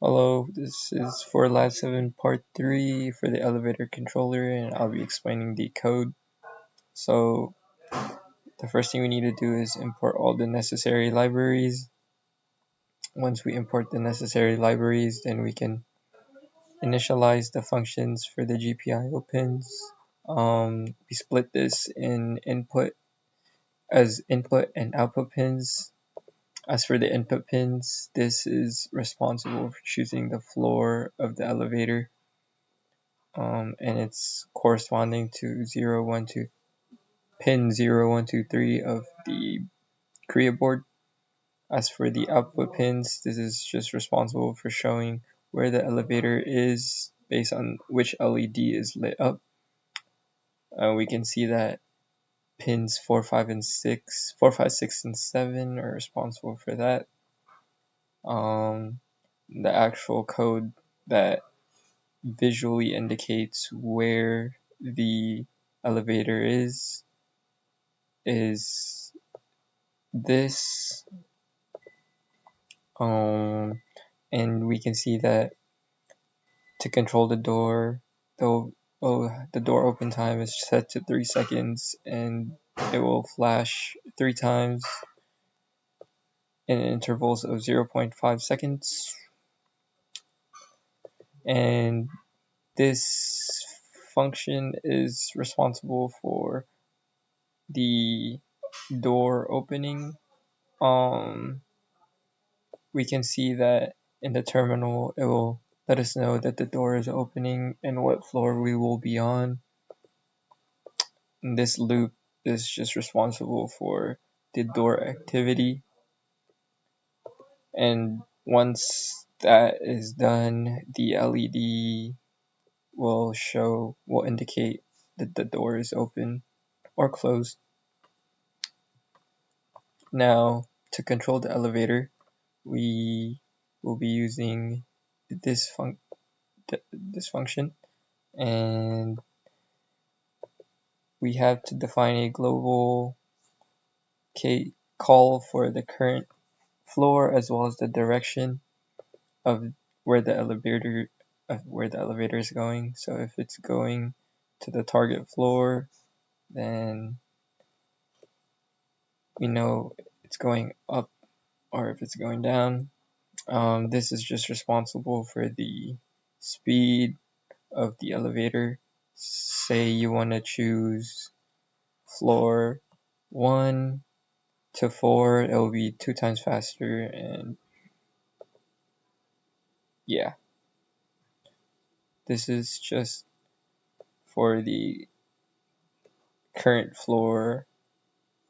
Hello, this is for Lab 7 Part 3 for the elevator controller, and I'll be explaining the code. So, the first thing we need to do is import all the necessary libraries. Once we import the necessary libraries, then we can initialize the functions for the GPIO pins. We split this in input and output pins. As for the input pins, this is responsible for choosing the floor of the elevator. And it's corresponding to pin 0, 1, 2, 3 of the Korea board. As for the output pins, this is just responsible for showing where the elevator is based on which LED is lit up. We can see that pins 4, 5, 6, and 7 are responsible for that. The actual code that visually indicates where the elevator is this, and we can see that to control the door, the door open time is set to 3 seconds, and it will flash 3 times in intervals of 0.5 seconds. And this function is responsible for the door opening. We can see that in the terminal it will let us know that the door is opening and what floor we will be on. And this loop is just responsible for the door activity. And once that is done, the LED will indicate that the door is open or closed. Now, to control the elevator, we will be using this function, and we have to define a global call for the current floor as well as the direction of where the elevator is going. So if it's going to the target floor, then we know it's going up, or if it's going down. This is just responsible for the speed of the elevator. Say you want to choose floor 1 to 4, it will be 2 times faster, and yeah. This is just for the current floor,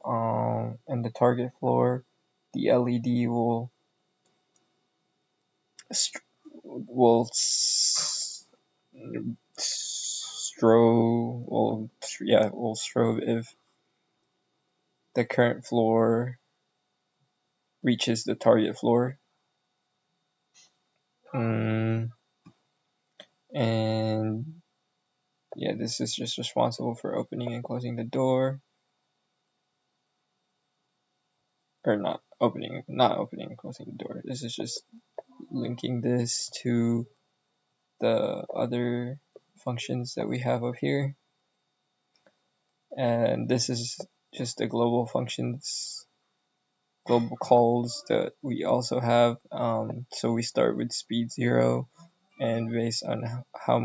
and the target floor. The LED will strobe if the current floor reaches the target floor. And yeah, this is just responsible for opening and closing the door, or not opening and closing the door. This is just linking this to the other functions that we have up here. And this is just the global functions, global calls that we also have. So we start with speed 0, and based on how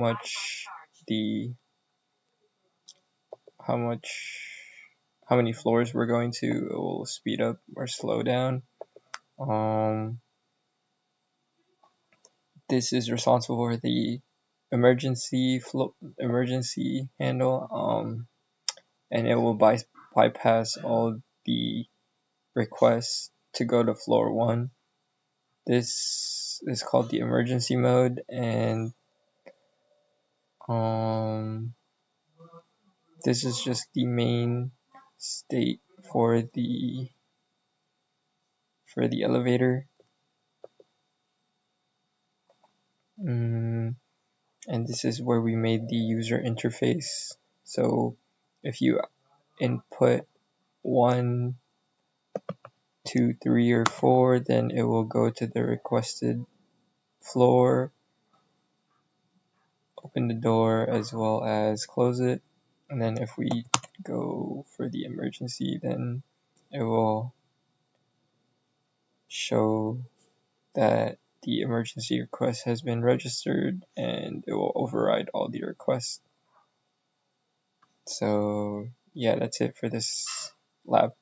many floors we're going to, it will speed up or slow down. This is responsible for the emergency handle, and it will bypass all the requests to go to floor 1. This is called the emergency mode, and this is just the main state for the elevator. And this is where we made the user interface. So if you input 1, 2, 3, or 4, then it will go to the requested floor, open the door as well as close it. And then if we go for the emergency, then it will show that the emergency request has been registered and it will override all the requests. So yeah, that's it for this lab.